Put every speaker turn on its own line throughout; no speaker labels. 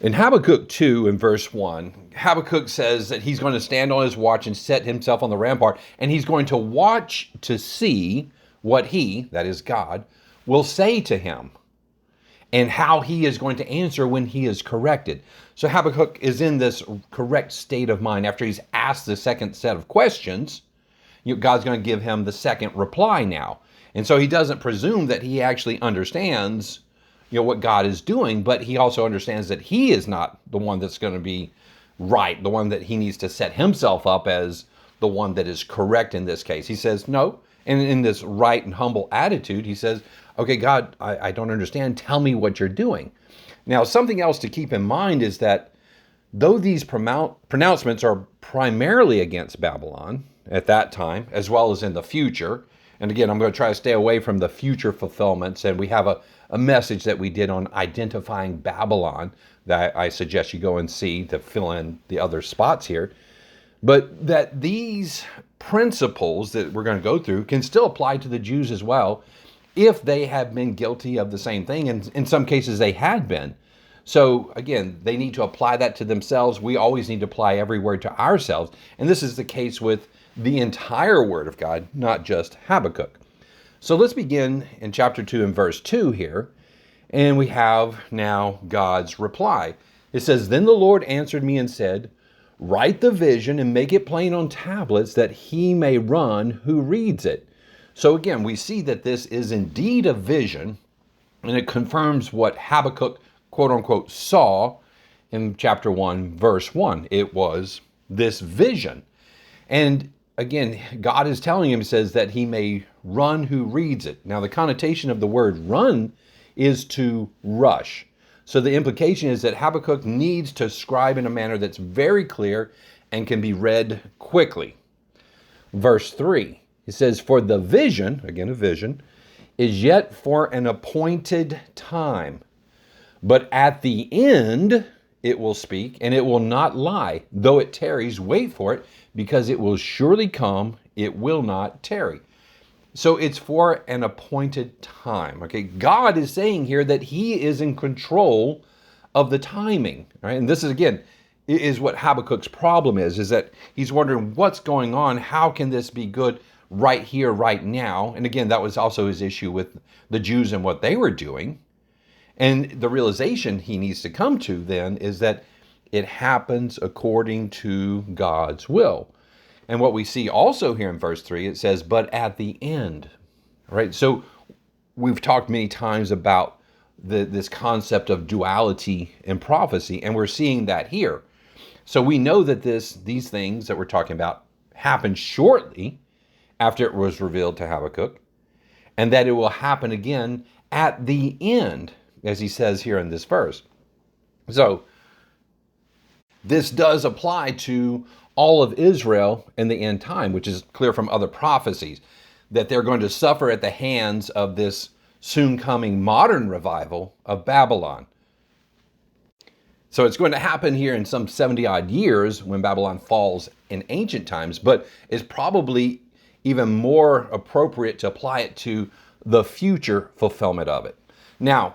In Habakkuk 2 in verse 1, Habakkuk says that he's going to stand on his watch and set himself on the rampart, and he's going to watch to see what he, that is God, will say to him and how he is going to answer when he is corrected. So Habakkuk is in this correct state of mind. After he's asked the second set of questions, God's going to give him the second reply now. And so he doesn't presume that he actually understands what God is doing, but he also understands that he is not the one that's going to be right, the one that he needs to set himself up as the one that is correct in this case. He says, no. And in this right and humble attitude, he says, okay, God, I don't understand. Tell me what you're doing. Now, something else to keep in mind is that though these pronouncements are primarily against Babylon at that time, as well as in the future, and again, I'm going to try to stay away from the future fulfillments, and we have a message that we did on identifying Babylon that I suggest you go and see to fill in the other spots here. But that these principles that we're going to go through can still apply to the Jews as well if they have been guilty of the same thing. And in some cases, they had been. So again, they need to apply that to themselves. We always need to apply every word to ourselves. And this is the case with the entire Word of God, not just Habakkuk. So let's begin in chapter 2 and verse 2 here. And we have now God's reply. It says, "Then the Lord answered me and said, write the vision and make it plain on tablets that he may run who reads it." So again, we see that this is indeed a vision, and it confirms what Habakkuk, quote unquote, saw in chapter 1, verse 1. It was this vision. And again, God is telling him, says that he may run who reads it. Now, the connotation of the word run is to rush. So the implication is that Habakkuk needs to scribe in a manner that's very clear and can be read quickly. Verse 3, it says, "For the vision," again a vision, "is yet for an appointed time. But at the end it will speak, and it will not lie. Though it tarries, wait for it, because it will surely come, it will not tarry." So it's for an appointed time. Okay, God is saying here that he is in control of the timing. Right? And this is, again, is what Habakkuk's problem is that he's wondering what's going on. How can this be good right here, right now? And again, that was also his issue with the Jews and what they were doing. And the realization he needs to come to then is that it happens according to God's will. And what we see also here in verse 3, it says, "But at the end," right? So we've talked many times about this concept of duality in prophecy, and we're seeing that here. So we know that these things that we're talking about happened shortly after it was revealed to Habakkuk, and that it will happen again at the end, as he says here in this verse. So this does apply to all of Israel in the end time, which is clear from other prophecies, that they're going to suffer at the hands of this soon coming modern revival of Babylon. So it's going to happen here in some 70 odd years when Babylon falls in ancient times, but it's probably even more appropriate to apply it to the future fulfillment of it. Now,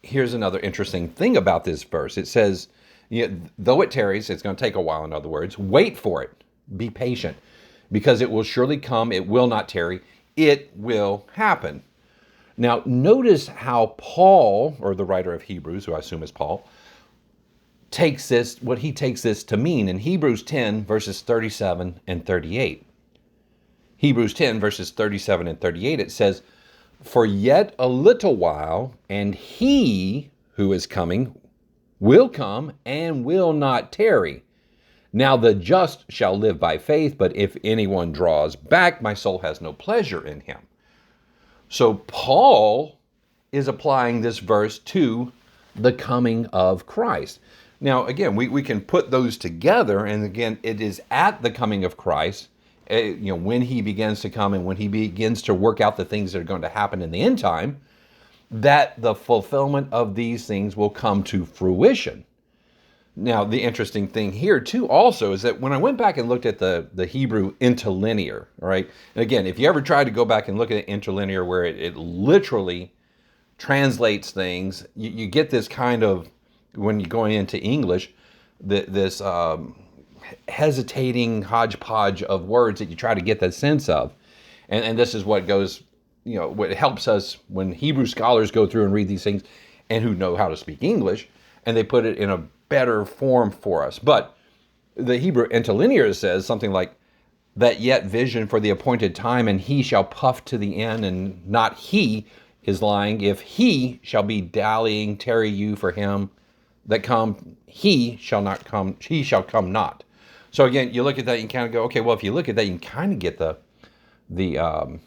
here's another interesting thing about this verse. It says, though it tarries, it's going to take a while, in other words, wait for it. Be patient, because it will surely come. It will not tarry. It will happen. Now, notice how Paul, or the writer of Hebrews, who I assume is Paul, takes this, what he takes this to mean in Hebrews 10, verses 37 and 38. Hebrews 10, verses 37 and 38, it says, "For yet a little while, and he who is coming will come and will not tarry. Now the just shall live by faith, but if anyone draws back, my soul has no pleasure in him." So Paul is applying this verse to the coming of Christ. Now, again, we can put those together, and again, it is at the coming of Christ, when he begins to come and when he begins to work out the things that are going to happen in the end time, that the fulfillment of these things will come to fruition. Now, the interesting thing here, too, also, is that when I went back and looked at the Hebrew interlinear, right? And again, if you ever try to go back and look at interlinear where it literally translates things, you get this kind of when you're going into English, this hesitating hodgepodge of words that you try to get the sense of. And this is what goes, what helps us when Hebrew scholars go through and read these things and who know how to speak English, and they put it in a better form for us. But the Hebrew interlinear says something like, that yet vision for the appointed time, and he shall puff to the end, and not he is lying. If he shall be dallying, tarry you for him that come, he shall not come, he shall come not. So again, you look at that, and you kind of go, okay, well, if you look at that, you can kind of get the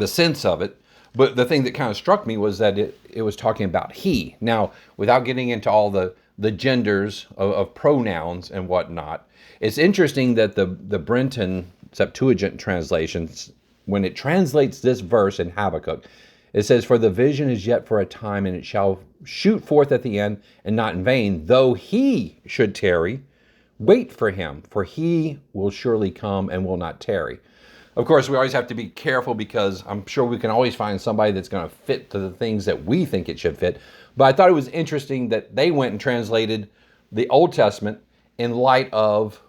sense of it. But the thing that kind of struck me was that it was talking about he. Now, without getting into all the genders of pronouns and whatnot, it's interesting that the Brenton Septuagint translations, when it translates this verse in Habakkuk, it says, for the vision is yet for a time, and it shall shoot forth at the end, and not in vain. Though he should tarry, wait for him, for he will surely come and will not tarry. Of course, we always have to be careful, because I'm sure we can always find somebody that's going to fit to the things that we think it should fit. But I thought it was interesting that they went and translated the Old Testament in light of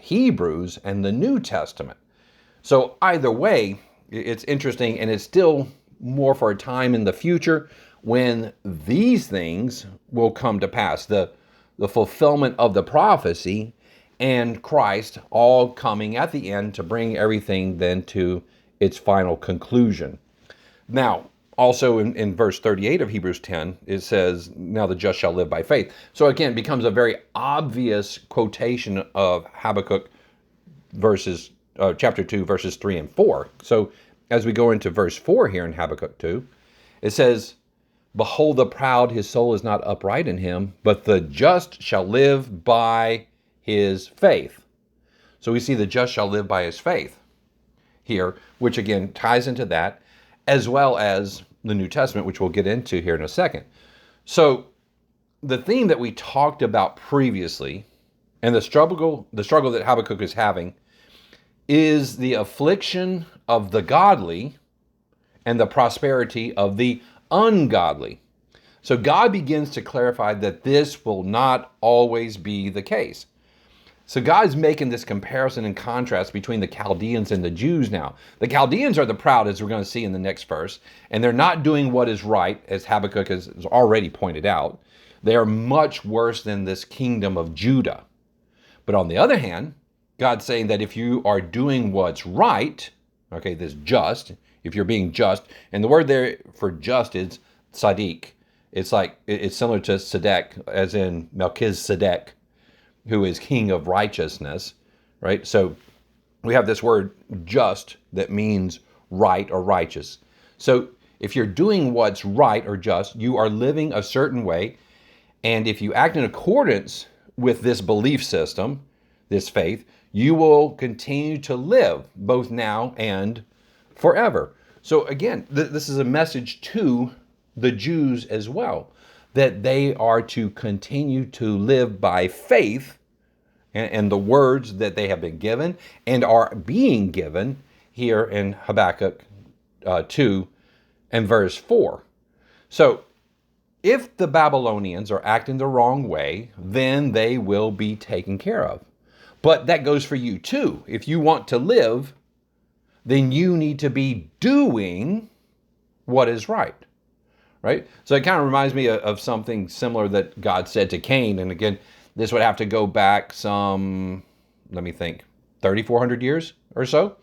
Hebrews and the New Testament. So either way, it's interesting, and it's still more for a time in the future when these things will come to pass. The fulfillment of the prophecy and Christ all coming at the end to bring everything then to its final conclusion. Now, also in verse 38 of Hebrews 10, it says, now the just shall live by faith. So again, it becomes a very obvious quotation of Habakkuk chapter 2, verses 3 and 4. So as we go into verse 4 here in Habakkuk 2, it says, behold the proud, his soul is not upright in him, but the just shall live by his faith. So we see the just shall live by his faith here, which again ties into that, as well as the New Testament, which we'll get into here in a second. So the theme that we talked about previously, and the struggle that Habakkuk is having, is the affliction of the godly and the prosperity of the ungodly. So God begins to clarify that this will not always be the case. So God's making this comparison and contrast between the Chaldeans and the Jews now. The Chaldeans are the proud, as we're going to see in the next verse, and they're not doing what is right, as Habakkuk has already pointed out. They are much worse than this kingdom of Judah. But on the other hand, God's saying that if you are doing what's right, okay, this just, if you're being just, and the word there for just is tzaddik. It's similar to Sedek, as in Melchizedek, who is king of righteousness, right? So we have this word just that means right or righteous. So if you're doing what's right or just, you are living a certain way. And if you act in accordance with this belief system, this faith, you will continue to live both now and forever. So again, this is a message to the Jews as well, that they are to continue to live by faith and the words that they have been given and are being given here in Habakkuk 2 and verse 4. So if the Babylonians are acting the wrong way, then they will be taken care of. But that goes for you too. If you want to live, then you need to be doing what is right. Right? So it kind of reminds me of something similar that God said to Cain. And again, this would have to go back some, 3,400 years or so.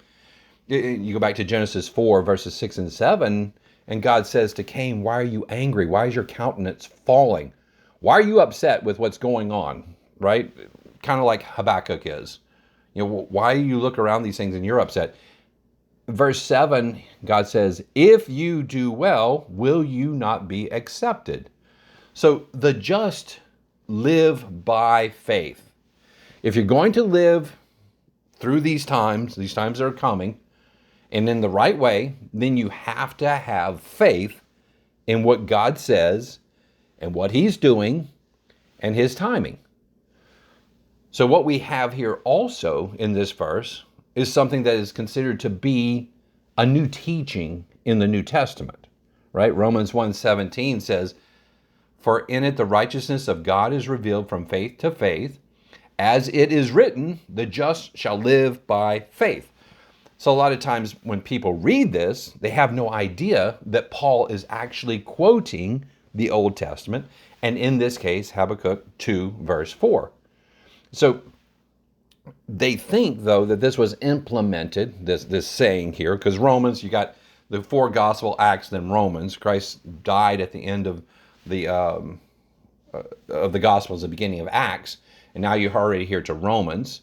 You go back to Genesis 4, verses 6 and 7, and God says to Cain, why are you angry? Why is your countenance falling? Why are you upset with what's going on? Right? Kind of like Habakkuk is. Why do you look around these things and you're upset? Verse 7, God says, if you do well, will you not be accepted? So the just live by faith. If you're going to live through these times that are coming, and in the right way, then you have to have faith in what God says and what He's doing and His timing. So what we have here also in this verse is something that is considered to be a new teaching in the New Testament, right? Romans 1:17 says, For in it the righteousness of God is revealed from faith to faith, as it is written, the just shall live by faith. So a lot of times when people read this, they have no idea that Paul is actually quoting the Old Testament, and in this case, Habakkuk 2, verse 4. So they think, though, that this was implemented, this saying here, because Romans, you got the 4 gospel acts, then Romans. Christ died at the end of the Gospels, the beginning of Acts, and now you're already here to Romans,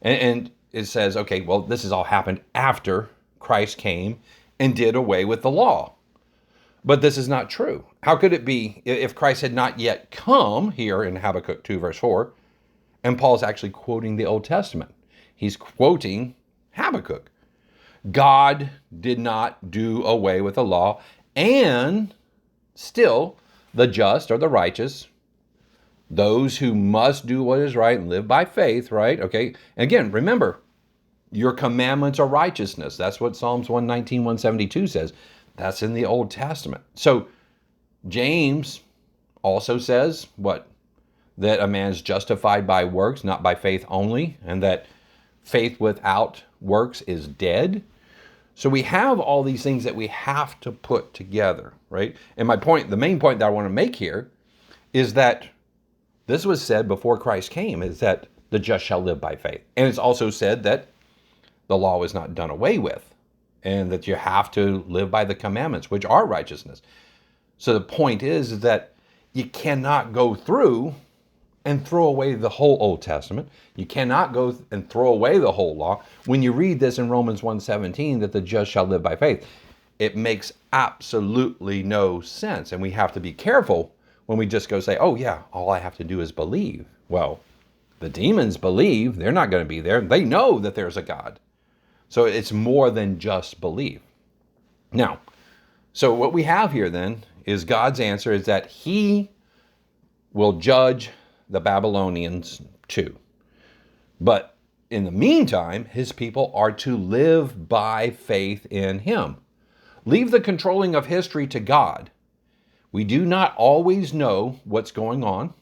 and it says, okay, well, this has all happened after Christ came and did away with the law. But this is not true. How could it be if Christ had not yet come here in Habakkuk 2, verse 4, and Paul's actually quoting the Old Testament? He's quoting Habakkuk. God did not do away with the law, and still the just or the righteous, those who must do what is right and live by faith, right? Okay. And again, remember, your commandments are righteousness. That's what Psalms 119, 172 says. That's in the Old Testament. So James also says what? That a man is justified by works, not by faith only, and that faith without works is dead. So we have all these things that we have to put together, right? And my point, the main point that I want to make here is that this was said before Christ came, is that the just shall live by faith. And it's also said that the law is not done away with, and that you have to live by the commandments, which are righteousness. So the point is that you cannot go through and throw away the whole Old Testament. You cannot go and throw away the whole law. When you read this in Romans 1:17, that the just shall live by faith, it makes absolutely no sense. And we have to be careful when we just go say, oh yeah, all I have to do is believe. Well, the demons believe. They're not going to be there. They know that there's a God. So it's more than just believe. Now, so what we have here then is God's answer is that he will judge the Babylonians too. But in the meantime, his people are to live by faith in him. Leave the controlling of history to God. We do not always know what's going on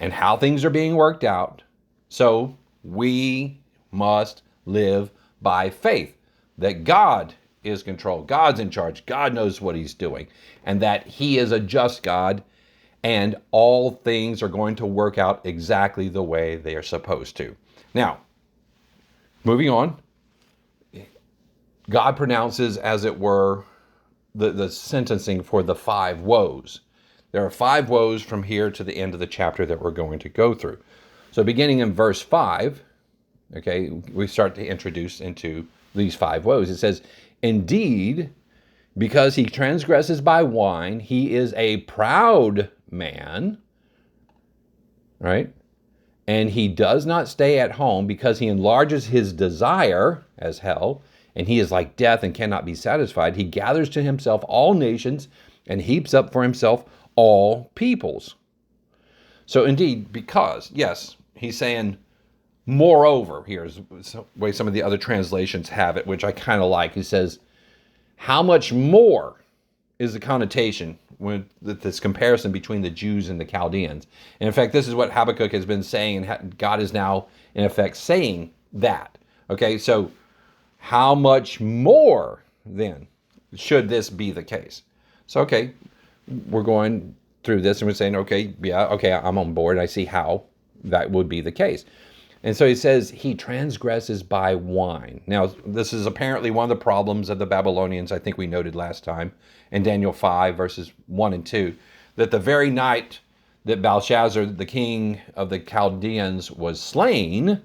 and how things are being worked out. So we must live by faith that God is controlled. God's in charge. God knows what he's doing, and that he is a just God, and all things are going to work out exactly the way they are supposed to. Now, moving on, God pronounces, as it were, the sentencing for the 5 woes. There are 5 woes from here to the end of the chapter that we're going to go through. So beginning in verse 5, okay, we start to introduce into these 5 woes. It says, indeed, because he transgresses by wine, he is a proud man, right? And he does not stay at home, because he enlarges his desire as hell, and he is like death and cannot be satisfied. He gathers to himself all nations and heaps up for himself all peoples. So indeed, because, yes, he's saying, moreover, here's the way some of the other translations have it, which I kind of like. He says, how much more is the connotation with this comparison between the Jews and the Chaldeans. And in fact, this is what Habakkuk has been saying, and God is now, in effect, saying that. Okay, so how much more, then, should this be the case? So, okay, we're going through this, and we're saying, okay, yeah, okay, I'm on board. I see how that would be the case. And so he says, he transgresses by wine. Now, this is apparently one of the problems of the Babylonians, I think we noted last time, in Daniel 5, verses 1 and 2, that the very night that Belshazzar, the king of the Chaldeans, was slain,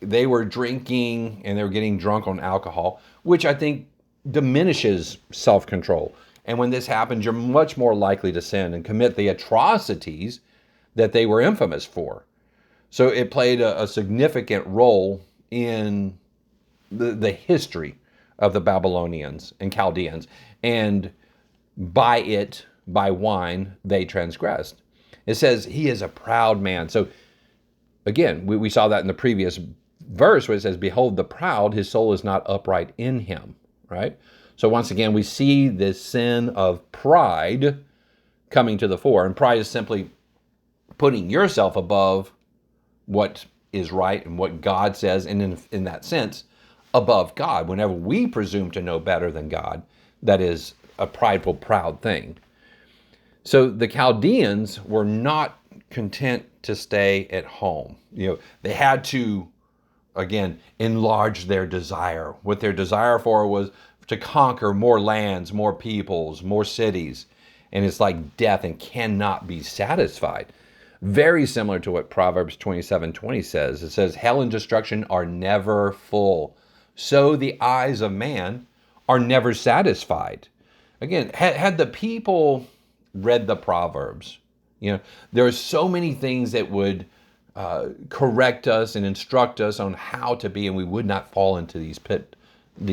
they were drinking and they were getting drunk on alcohol, which I think diminishes self-control. And when this happens, you're much more likely to sin and commit the atrocities that they were infamous for. So it played a significant role in the history of the Babylonians and Chaldeans. And by wine, they transgressed. It says he is a proud man. So again, we saw that in the previous verse where it says, behold the proud, his soul is not upright in him, right? So once again, we see this sin of pride coming to the fore. And pride is simply putting yourself above what is right and what God says, and in that sense, above God. Whenever we presume to know better than God, that is a prideful, proud thing. So the Chaldeans were not content to stay at home. They had to, again, enlarge their desire. What their desire for was to conquer more lands, more peoples, more cities. And it's like death and cannot be satisfied. Very similar to what Proverbs 27:20 says. It says, hell and destruction are never full. So the eyes of man are never satisfied. Again, had the people read the Proverbs, there are so many things that would correct us and instruct us on how to be, and we would not fall into these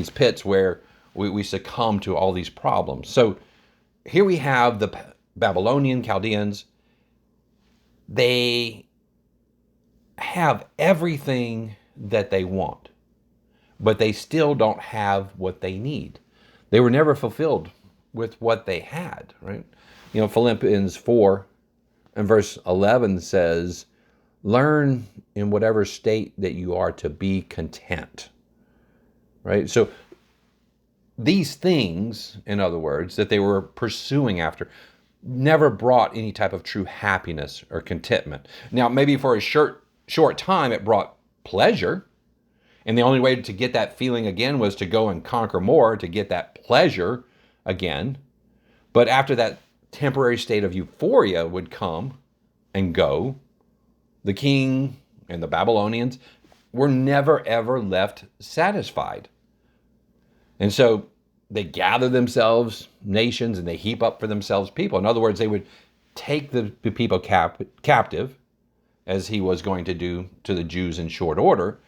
pits where we succumb to all these problems. So here we have the Babylonian Chaldeans. They have everything that they want, but they still don't have what they need. They were never fulfilled with what they had, right? Philippians 4 and verse 11 says, learn in whatever state that you are to be content, right? So these things, in other words, that they were pursuing after, never brought any type of true happiness or contentment. Now, maybe for a short time, it brought pleasure. And the only way to get that feeling again was to go and conquer more to get that pleasure again. But after that temporary state of euphoria would come and go, the king and the Babylonians were never, ever left satisfied. And so they gather themselves nations and they heap up for themselves people. In other words, they would take the people captive, as he was going to do to the Jews in short order.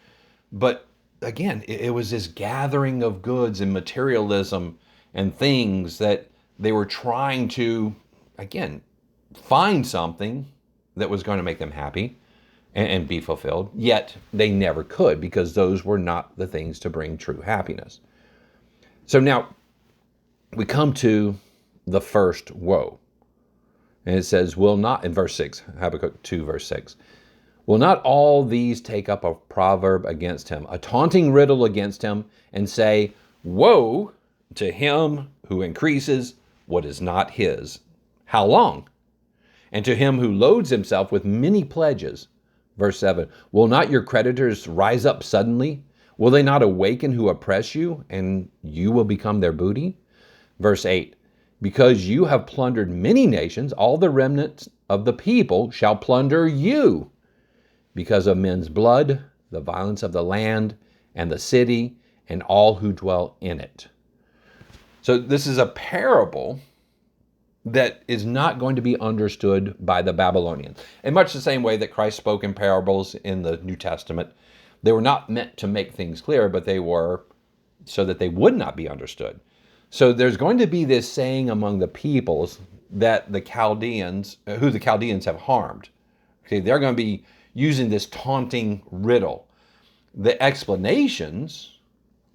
But again, it was this gathering of goods and materialism and things that they were trying to, again, find something that was going to make them happy and be fulfilled. Yet they never could, because those were not the things to bring true happiness. So now we come to the first woe. And it says, will not, in verse 6, Habakkuk 2, verse 6, will not all these take up a proverb against him, a taunting riddle against him, and say, woe to him who increases what is not his? How long? And to him who loads himself with many pledges. Verse 7, will not your creditors rise up suddenly? Will they not awaken who oppress you, and you will become their booty? Verse 8, because you have plundered many nations, all the remnants of the people shall plunder you. Because of men's blood, the violence of the land and the city, and all who dwell in it. So this is a parable that is not going to be understood by the Babylonians. In much the same way that Christ spoke in parables in the New Testament, they were not meant to make things clear, but they were so that they would not be understood. So there's going to be this saying among the peoples that the Chaldeans, who the Chaldeans have harmed. Okay, they're going to be using this taunting riddle. The explanations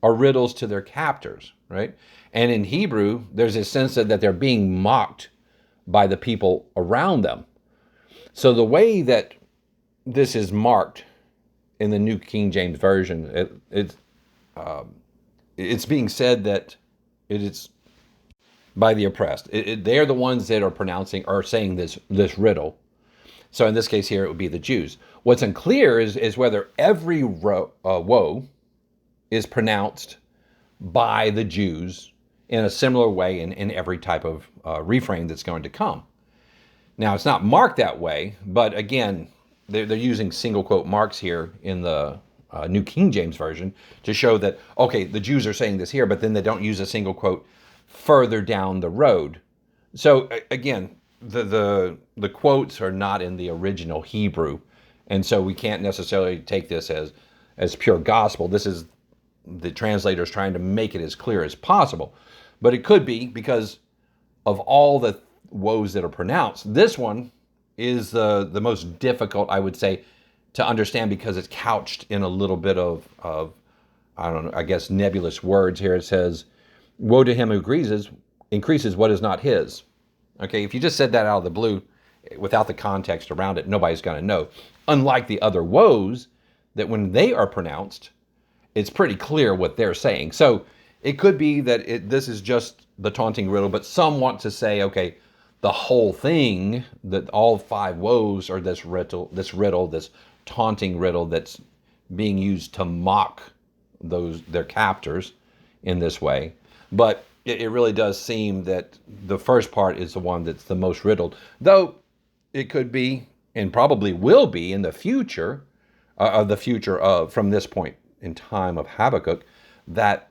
are riddles to their captors, right? And in Hebrew, there's a sense that they're being mocked by the people around them. So the way that this is marked in the New King James Version, it's being said that it is by the oppressed. They're the ones that are pronouncing or saying this riddle. So in this case here, it would be the Jews. What's unclear is whether every woe is pronounced by the Jews in a similar way in every type of refrain that's going to come. Now, it's not marked that way, but again, they're using single quote marks here in the New King James Version to show that, okay, the Jews are saying this here, but then they don't use a single quote further down the road. So again, the quotes are not in the original Hebrew, and so we can't necessarily take this as pure gospel. This is the translators trying to make it as clear as possible. But it could be because of all the woes that are pronounced, this one is the most difficult, I would say, to understand because it's couched in a little bit of I don't know, I guess nebulous words here. It says, woe to him who increases what is not his. Okay, if you just said that out of the blue without the context around it, nobody's going to know. Unlike the other woes, that when they are pronounced, it's pretty clear what they're saying. So it could be that this is just the taunting riddle, but some want to say, okay, the whole thing, that all 5 woes are this riddle, this taunting riddle that's being used to mock their captors in this way. But it really does seem that the first part is the one that's the most riddled, though it could be and probably will be in the future, from this point in time of Habakkuk, that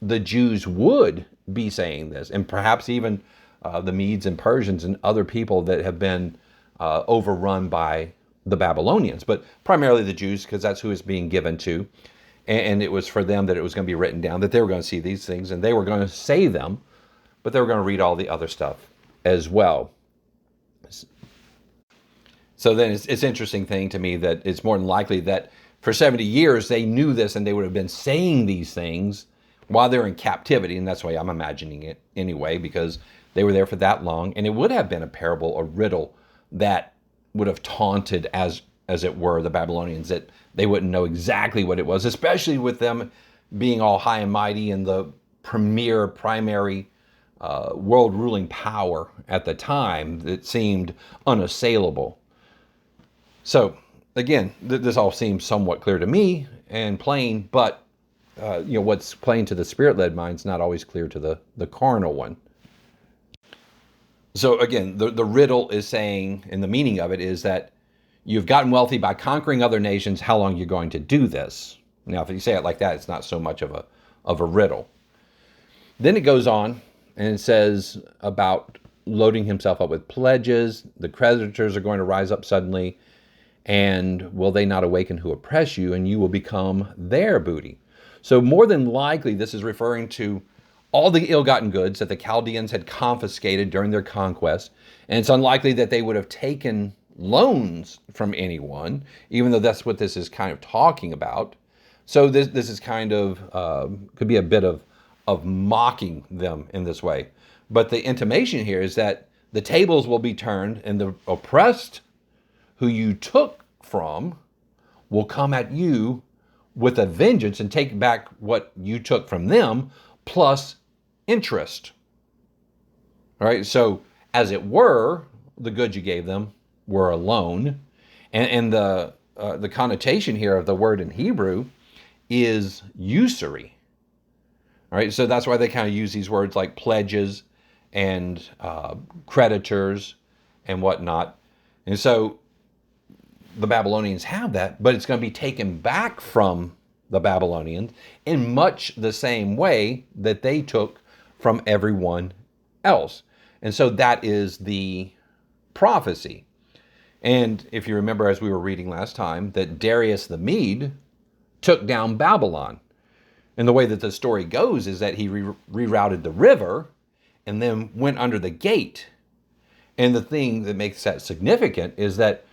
the Jews would be saying this, and perhaps even the Medes and Persians and other people that have been overrun by the Babylonians, but primarily the Jews, because that's who it's being given to. And it was for them that it was going to be written down, that they were going to see these things and they were going to say them, but they were going to read all the other stuff as well. So then it's interesting thing to me that it's more than likely that for 70 years they knew this and they would have been saying these things while they're in captivity. And that's why I'm imagining it anyway, because they were there for that long. And it would have been a parable, a riddle that would have taunted, as it were, the Babylonians, that they wouldn't know exactly what it was, especially with them being all high and mighty and the primary world ruling power at the time that seemed unassailable. So again, this all seems somewhat clear to me and plain, but what's plain to the spirit-led mind is not always clear to the carnal one. So again, the riddle is saying, and the meaning of it is that you've gotten wealthy by conquering other nations. How long are you going to do this? Now, if you say it like that, it's not so much of a riddle. Then it goes on and it says about loading himself up with pledges. The creditors are going to rise up suddenly, and will they not awaken who oppress you, and you will become their booty. So more than likely, this is referring to all the ill-gotten goods that the Chaldeans had confiscated during their conquest. And it's unlikely that they would have taken loans from anyone, even though that's what this is kind of talking about. So this is kind of, could be a bit of mocking them in this way. But the intimation here is that the tables will be turned, and the oppressed who you took from will come at you with a vengeance and take back what you took from them, plus interest. All right, so as it were, the goods you gave them were a loan, and the connotation here of the word in Hebrew is usury. All right, so that's why they kind of use these words like pledges and creditors and whatnot. And so the Babylonians have that, but it's going to be taken back from the Babylonians in much the same way that they took from everyone else. And so that is the prophecy. And if you remember, as we were reading last time, that Darius the Mede took down Babylon. And the way that the story goes is that he rerouted the river and then went under the gate. And the thing that makes that significant is that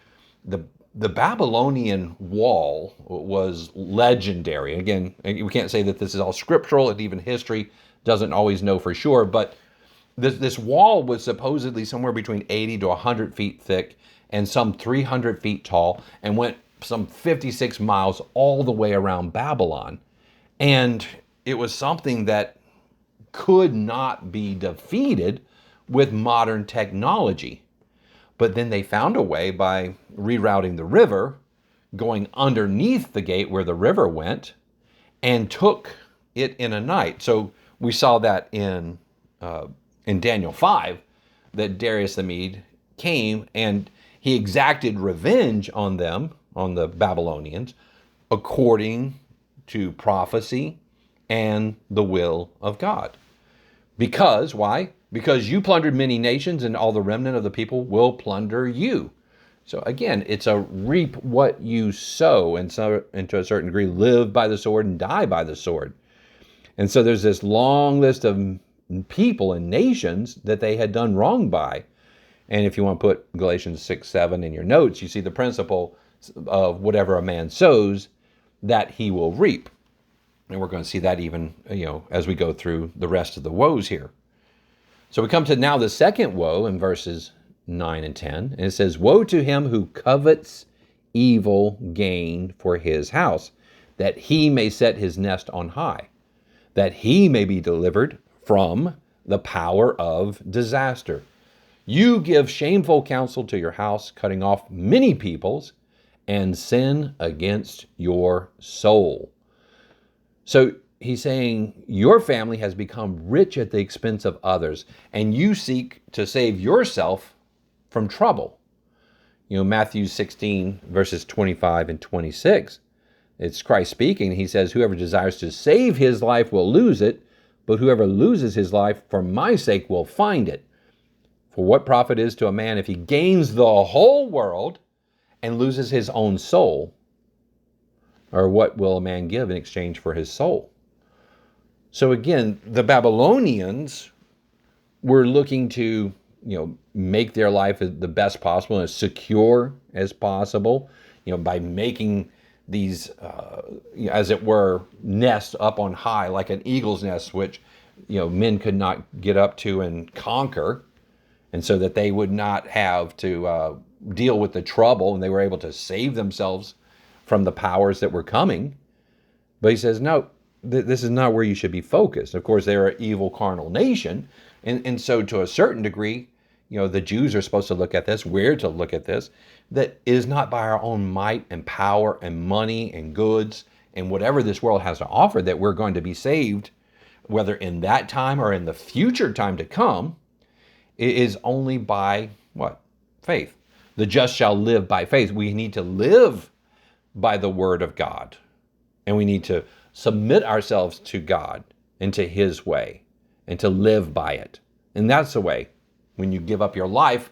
the Babylonian wall was legendary. Again, we can't say that this is all scriptural, and even history doesn't always know for sure, but this wall was supposedly somewhere between 80 to 100 feet thick and some 300 feet tall, and went some 56 miles all the way around Babylon. And it was something that could not be defeated with modern technology. But then they found a way by rerouting the river, going underneath the gate where the river went, and took it in a night. So we saw that in Daniel 5, that Darius the Mede came and he exacted revenge on them, on the Babylonians, according to prophecy and the will of God. Because, why? Because you plundered many nations, and all the remnant of the people will plunder you. So again, it's a reap what you sow, and so, and to a certain degree, live by the sword and die by the sword. And so there's this long list of people and nations that they had done wrong by. And if you want to put Galatians 6:7 in your notes, you see the principle of whatever a man sows, that he will reap. And we're going to see that even, as we go through the rest of the woes here. So we come to now the second woe in verses 9 and 10. And it says, "Woe to him who covets evil gain for his house, that he may set his nest on high, that he may be delivered from the power of disaster. You give shameful counsel to your house, cutting off many peoples, and sin against your soul." So he's saying your family has become rich at the expense of others, and you seek to save yourself from trouble. Matthew 16, verses 25 and 26. It's Christ speaking. He says, "Whoever desires to save his life will lose it, but whoever loses his life for my sake will find it. For what profit is to a man if he gains the whole world and loses his own soul? Or what will a man give in exchange for his soul?" So again, the Babylonians were looking to, make their life the best possible and as secure as possible, by making these, as it were, nests up on high, like an eagle's nest, which, men could not get up to and conquer. And so that they would not have to deal with the trouble, and they were able to save themselves from the powers that were coming. But he says, no, this is not where you should be focused. Of course, they're an evil carnal nation. And so to a certain degree, the Jews are supposed to look at this, we're to look at this, that it is not by our own might and power and money and goods and whatever this world has to offer that we're going to be saved, whether in that time or in the future time to come. It is only by what? Faith. The just shall live by faith. We need to live by the word of God. And we need to submit ourselves to God and to his way and to live by it. And that's the way. When you give up your life,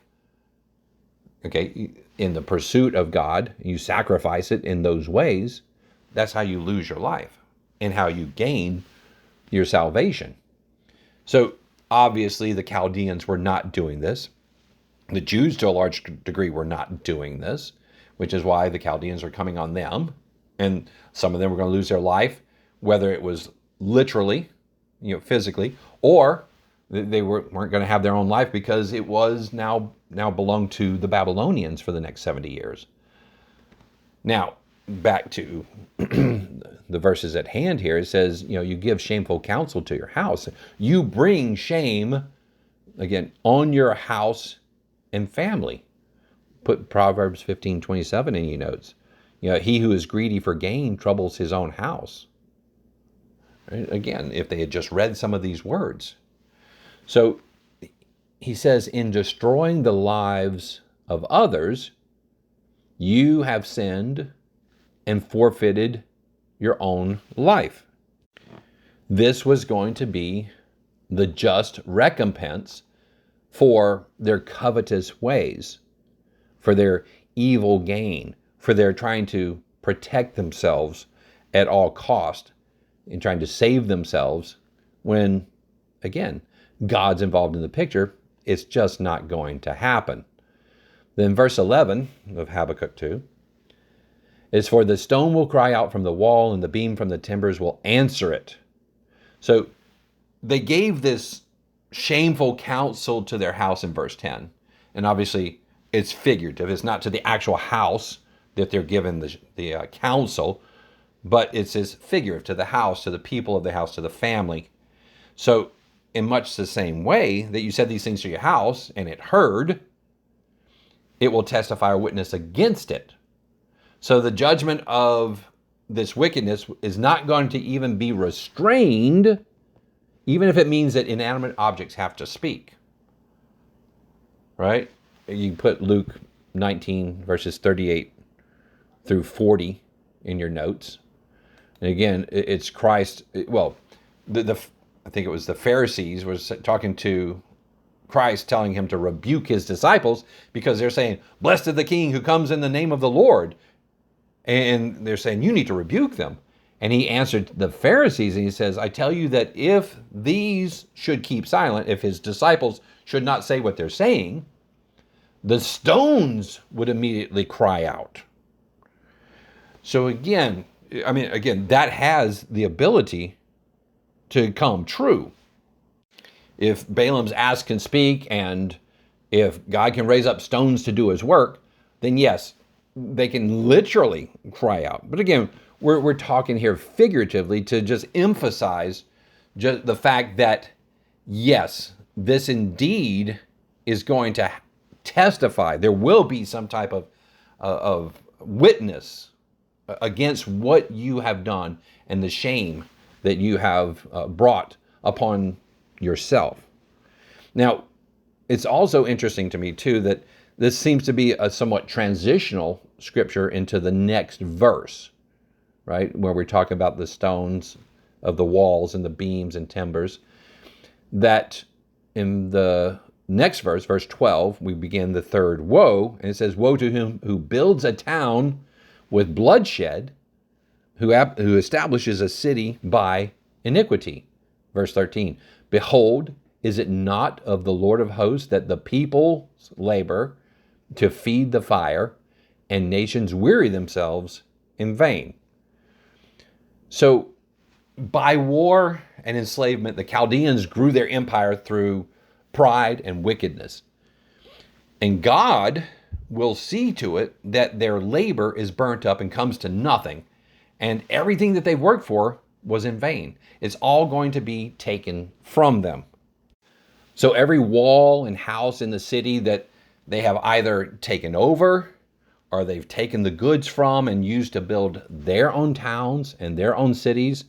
in the pursuit of God, you sacrifice it in those ways, that's how you lose your life and how you gain your salvation. So obviously, the Chaldeans were not doing this. The Jews, to a large degree, were not doing this, which is why the Chaldeans are coming on them. And some of them were going to lose their life, whether it was literally, physically, or they weren't going to have their own life because it was now belonged to the Babylonians for the next 70 years. Now, back to the verses at hand here. It says, you give shameful counsel to your house. You bring shame, again, on your house and family. Put Proverbs 15:27 in your notes. He who is greedy for gain troubles his own house. Right? Again, if they had just read some of these words. So he says, in destroying the lives of others, you have sinned and forfeited your own life. This was going to be the just recompense for their covetous ways, for their evil gain, for their trying to protect themselves at all cost and trying to save themselves when, again, God's involved in the picture. It's just not going to happen. Then verse 11 of Habakkuk 2 is, "For the stone will cry out from the wall, and the beam from the timbers will answer it." So they gave this shameful counsel to their house in verse 10. And obviously, it's figurative. It's not to the actual house that they're given the counsel, but it's figurative to the house, to the people of the house, to the family. So in much the same way that you said these things to your house and it heard, it will testify or witness against it. So the judgment of this wickedness is not going to even be restrained, even if it means that inanimate objects have to speak. Right? You put Luke 19, verses 38 through 40 in your notes. And again, it's Christ. Well, I think it was the Pharisees was talking to Christ, telling him to rebuke his disciples because they're saying, "Blessed is the King who comes in the name of the Lord." And they're saying, you need to rebuke them. And he answered the Pharisees and he says, "I tell you that if these should keep silent, if his disciples should not say what they're saying, the stones would immediately cry out." So again, that has the ability to come true. If Balaam's ass can speak and if God can raise up stones to do his work, then yes, they can literally cry out. But again, we're talking here figuratively to just emphasize just the fact that, yes, this indeed is going to testify. There will be some type of witness against what you have done and the shame that you have brought upon yourself. Now, it's also interesting to me, too, that this seems to be a somewhat transitional scripture into the next verse, right? Where we're talking about the stones of the walls and the beams and timbers. That in the next verse, verse 12, we begin the third woe, and it says, "Woe to him who builds a town with bloodshed, who establishes a city by iniquity." Verse 13, "Behold, is it not of the Lord of hosts that the peoples labor to feed the fire, and nations weary themselves in vain?" So, by war and enslavement, the Chaldeans grew their empire through pride and wickedness. And God will see to it that their labor is burnt up and comes to nothing. And everything that they worked for was in vain. It's all going to be taken from them. So every wall and house in the city that they have either taken over or they've taken the goods from and used to build their own towns and their own cities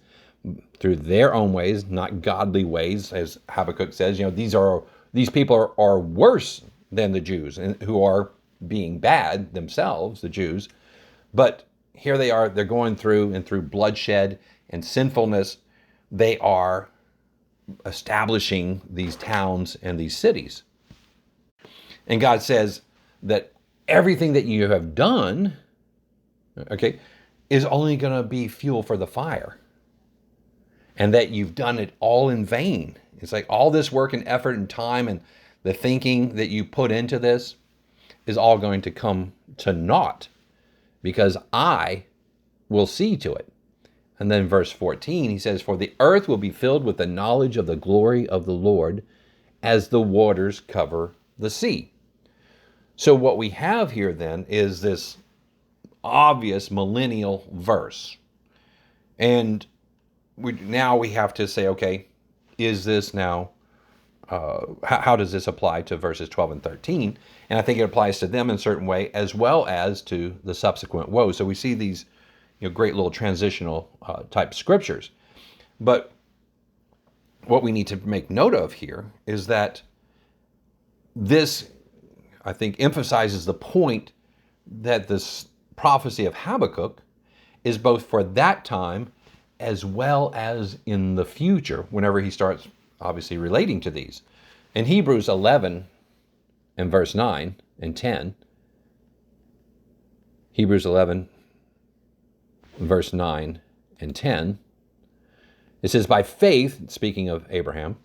through their own ways, not godly ways, as Habakkuk says. These people are worse than the Jews, and who are being bad themselves, the Jews. But here they are, they're going through, and through bloodshed and sinfulness, they are establishing these towns and these cities. And God says that everything that you have done, okay, is only going to be fuel for the fire. And that you've done it all in vain. It's like all this work and effort and time and the thinking that you put into this is all going to come to naught, because I will see to it. And then verse 14, he says, "For the earth will be filled with the knowledge of the glory of the Lord as the waters cover the sea." So what we have here then is this obvious millennial verse. And we have to say, okay, is this now, how does this apply to verses 12 and 13? And I think it applies to them in a certain way, as well as to the subsequent woes. So we see these great little transitional type scriptures. But what we need to make note of here is that this, I think, emphasizes the point that this prophecy of Habakkuk is both for that time as well as in the future, whenever he starts obviously relating to these. In Hebrews 11 and verse 9 and 10, Hebrews 11 verse 9 and 10, it says, "By faith," speaking of Abraham,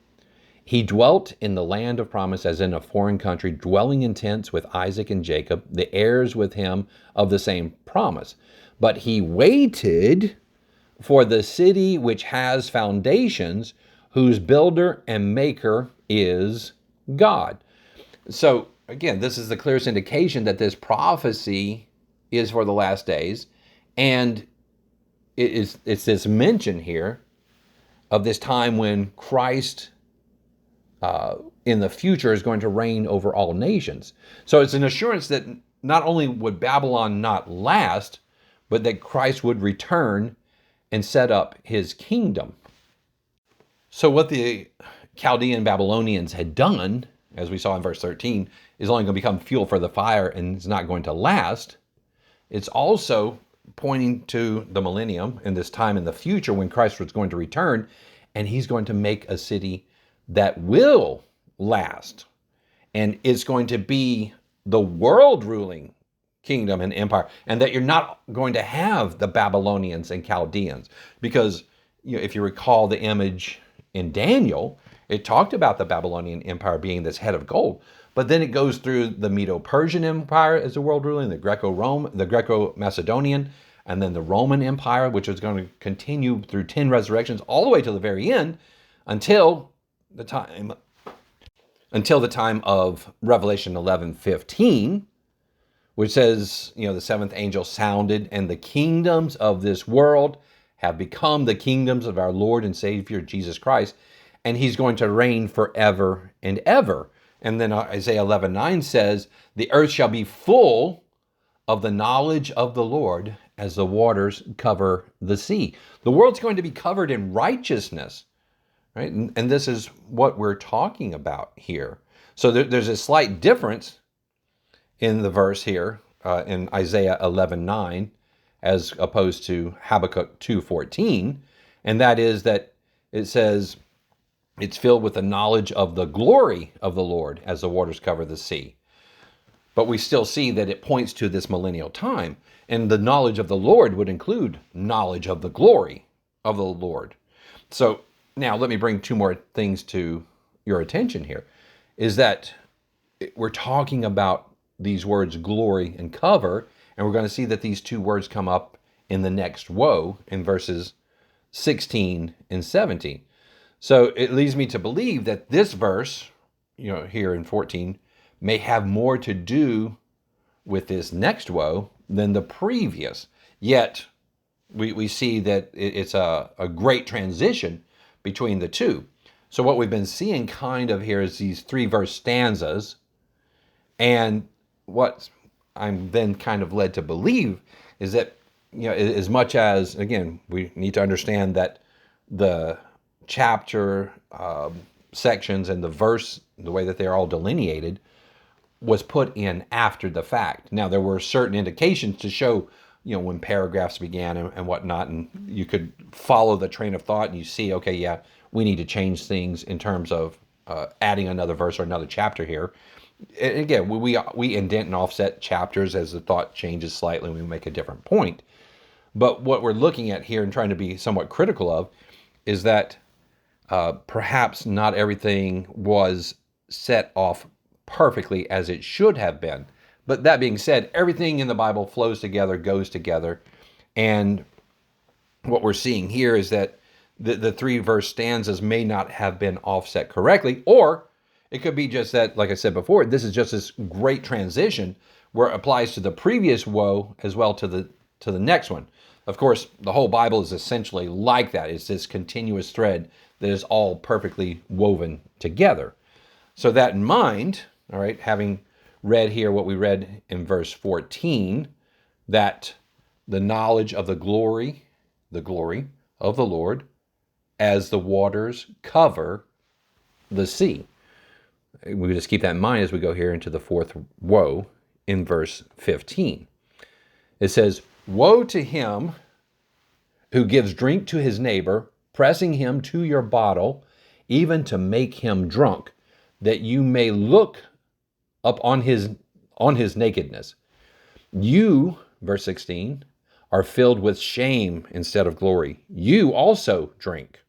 "he dwelt in the land of promise as in a foreign country, dwelling in tents with Isaac and Jacob, the heirs with him of the same promise. But he waited for the city which has foundations, whose builder and maker is God." So again, this is the clearest indication that this prophecy is for the last days. And it's this mention here of this time when Christ in the future is going to reign over all nations. So it's an assurance that not only would Babylon not last, but that Christ would return and set up his kingdom. So what the Chaldean Babylonians had done, as we saw in verse 13, is only going to become fuel for the fire and it's not going to last. It's also pointing to the millennium and this time in the future when Christ was going to return, and he's going to make a city that will last. And it's going to be the world ruling kingdom and empire, and that you're not going to have the Babylonians and Chaldeans. Because if you recall the image in Daniel, it talked about the Babylonian empire being this head of gold. But then it goes through the Medo-Persian Empire as the world ruling, the Greco-Macedonian, and then the Roman Empire, which is going to continue through 10 resurrections all the way to the very end, until the time until the time of Revelation 11:15, which says, the seventh angel sounded, and the kingdoms of this world have become the kingdoms of our Lord and Savior Jesus Christ, and he's going to reign forever and ever. And then Isaiah 11:9 says, the earth shall be full of the knowledge of the Lord as the waters cover the sea. The world's going to be covered in righteousness, right? And this is what we're talking about here. So there's a slight difference in the verse here in Isaiah 11:9 as opposed to Habakkuk 2:14, and that is that it says it's filled with the knowledge of the glory of the Lord as the waters cover the sea. But we still see that it points to this millennial time, and the knowledge of the Lord would include knowledge of the glory of the Lord. So now let me bring two more things to your attention here, is that we're talking about these words glory and cover, and we're going to see that these two words come up in the next woe in verses 16 and 17. So it leads me to believe that this verse, here in 14, may have more to do with this next woe than the previous. Yet we see that it's a great transition between the two. So what we've been seeing kind of here is these 3-verse stanzas, and what I'm then kind of led to believe is that, as much as, again, we need to understand that the chapter sections and the verse, the way that they're all delineated, was put in after the fact. Now, there were certain indications to show, when paragraphs began and whatnot, and you could follow the train of thought and you see, okay, yeah, we need to change things in terms of adding another verse or another chapter here. And again, we indent and offset chapters as the thought changes slightly and we make a different point. But what we're looking at here and trying to be somewhat critical of is that perhaps not everything was set off perfectly as it should have been. But that being said, everything in the Bible flows together, goes together. And what we're seeing here is that the 3-verse stanzas may not have been offset correctly, or it could be just that, like I said before, this is just this great transition where it applies to the previous woe as well to the next one. Of course, the whole Bible is essentially like that. It's this continuous thread that is all perfectly woven together. So that in mind, all right, having read here what we read in verse 14, that the knowledge of the glory of the Lord as the waters cover the sea. We just keep that in mind as we go here into the 4th woe in verse 15. It says, woe to him who gives drink to his neighbor, pressing him to your bottle, even to make him drunk, that you may look up on his nakedness. You, verse 16, are filled with shame instead of glory. You also drink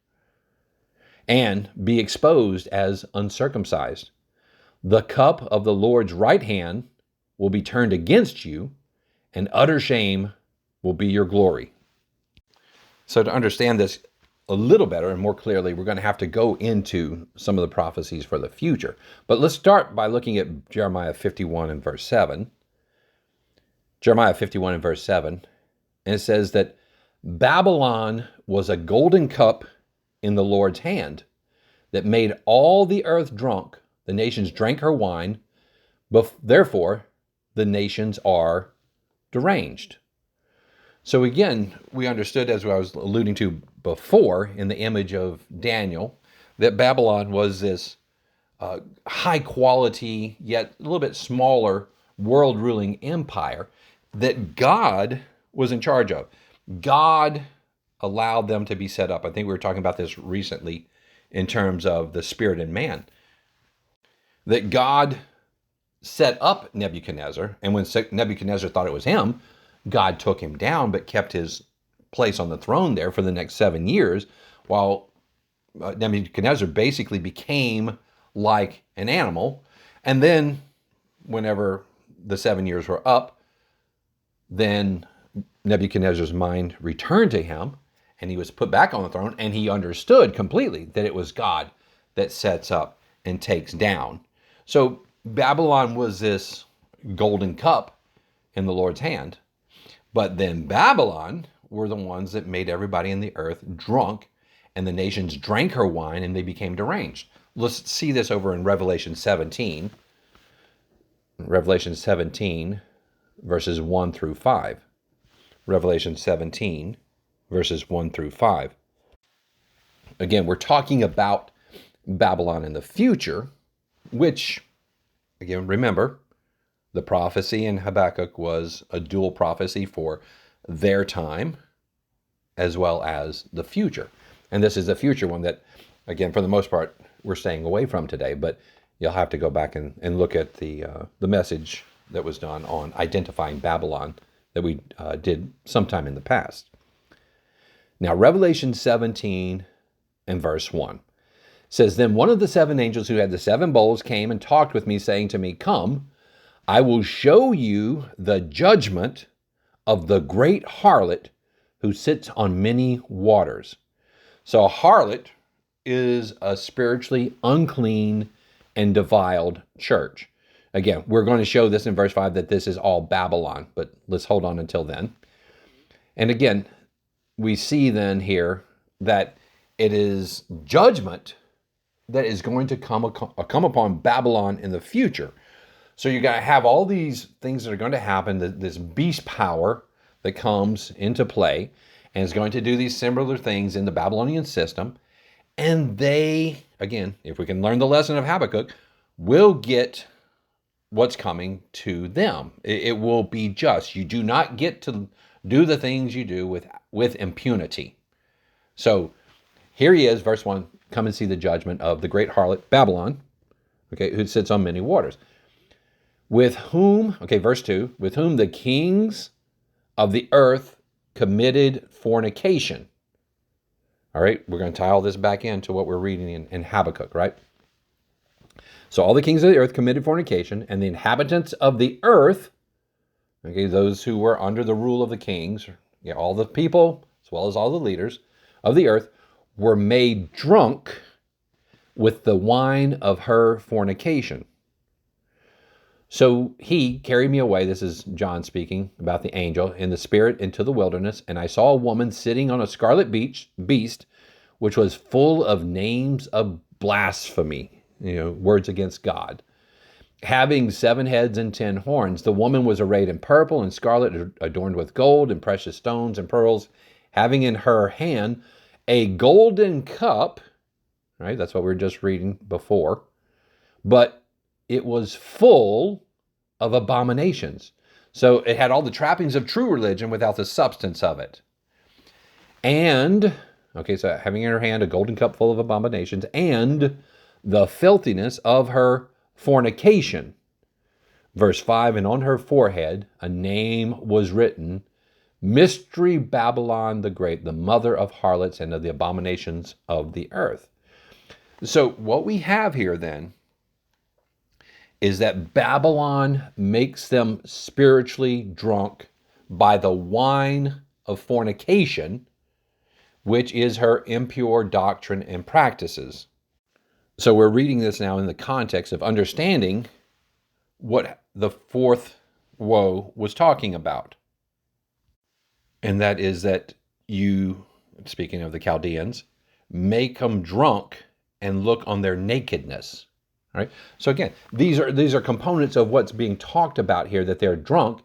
and be exposed as uncircumcised. The cup of the Lord's right hand will be turned against you, and utter shame will be your glory. So to understand this a little better and more clearly, we're going to have to go into some of the prophecies for the future. But let's start by looking at Jeremiah 51 and verse 7. Jeremiah 51 and verse 7, and it says that Babylon was a golden cup in the Lord's hand that made all the earth drunk. The nations drank her wine, but therefore the nations are deranged. So again, we understood, as I was alluding to before, in the image of Daniel, that Babylon was this high quality, yet a little bit smaller, world-ruling empire that God was in charge of. God allowed them to be set up. I think we were talking about this recently in terms of the spirit in man. That God set up Nebuchadnezzar, and when Nebuchadnezzar thought it was him, God took him down, but kept his place on the throne there for the next 7 years, while Nebuchadnezzar basically became like an animal. And then whenever the 7 years were up, then Nebuchadnezzar's mind returned to him, and he was put back on the throne, and he understood completely that it was God that sets up and takes down. So Babylon was this golden cup in the Lord's hand. But then Babylon were the ones that made everybody in the earth drunk, and the nations drank her wine and they became deranged. Let's see this over in Revelation 17. Revelation 17, verses 1 through 5. Revelation 17, verses 1 through 5. Again, we're talking about Babylon in the future, which, again, remember, the prophecy in Habakkuk was a dual prophecy for their time as well as the future. And this is the future one that, again, for the most part, we're staying away from today. But you'll have to go back and look at the message that was done on identifying Babylon that we did sometime in the past. Now, Revelation 17 and verse 1 says, Then one of the seven angels who had the seven bowls came and talked with me, saying to me, Come, I will show you the judgment of the great harlot who sits on many waters. So a harlot is a spiritually unclean and defiled church. Again, we're going to show this in verse 5 that this is all Babylon, but let's hold on until then. And again, we see then here that it is judgment that is going to come upon Babylon in the future. So you're going to have all these things that are going to happen, this beast power that comes into play and is going to do these similar things in the Babylonian system. And they, again, if we can learn the lesson of Habakkuk, will get what's coming to them. It will be just. You do not get to do the things you do with impunity. So here he is, verse 1, come and see the judgment of the great harlot Babylon, okay, who sits on many waters. With whom, okay, verse 2, with whom the kings of the earth committed fornication. All right, we're going to tie all this back into what we're reading in Habakkuk, right? So all the kings of the earth committed fornication, and the inhabitants of the earth, okay, those who were under the rule of the kings, all the people, as well as all the leaders of the earth, were made drunk with the wine of her fornication. So he carried me away, this is John speaking about the angel, in the spirit into the wilderness, and I saw a woman sitting on a scarlet beast, which was full of names of blasphemy, words against God. Having 7 heads and 10 horns, the woman was arrayed in purple and scarlet, adorned with gold and precious stones and pearls, having in her hand a golden cup, right? That's what we were just reading before, but it was full of abominations. So it had all the trappings of true religion without the substance of it. And, okay, so having in her hand a golden cup full of abominations and the filthiness of her fornication. Verse 5, and on her forehead a name was written, Mystery Babylon the Great, the mother of harlots and of the abominations of the earth. So what we have here then is that Babylon makes them spiritually drunk by the wine of fornication, which is her impure doctrine and practices. So we're reading this now in the context of understanding what the fourth woe was talking about. And that is that you, speaking of the Chaldeans, make them drunk and look on their nakedness. All right. So again, these are components of what's being talked about here, that they're drunk,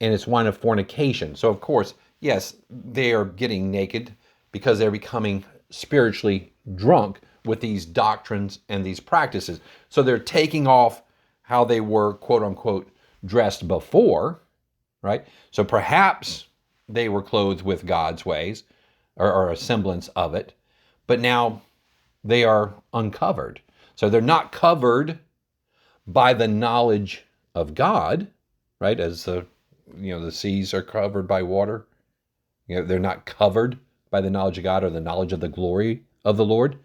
and it's wine of fornication. So of course, yes, they are getting naked because they're becoming spiritually drunk with these doctrines and these practices. So they're taking off how they were, quote unquote, dressed before, right? So perhaps they were clothed with God's ways or a semblance of it, but now they are uncovered. So they're not covered by the knowledge of God, right? As the seas are covered by water. They're not covered by the knowledge of God or the knowledge of the glory of the Lord,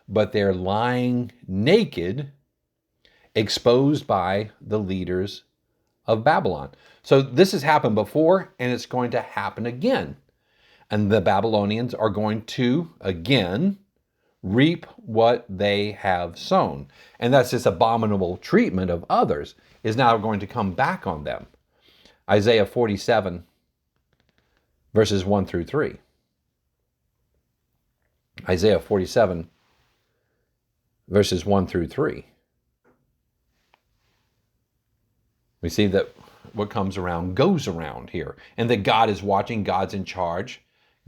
but they're lying naked, exposed by the leaders of Babylon. So this has happened before, and it's going to happen again. And the Babylonians are going to, again, reap what they have sown. And that's this abominable treatment of others is now going to come back on them. Isaiah 47, verses 1 through 3. Isaiah 47, verses 1 through 3. We see that what comes around goes around here, and that God is watching, God's in charge.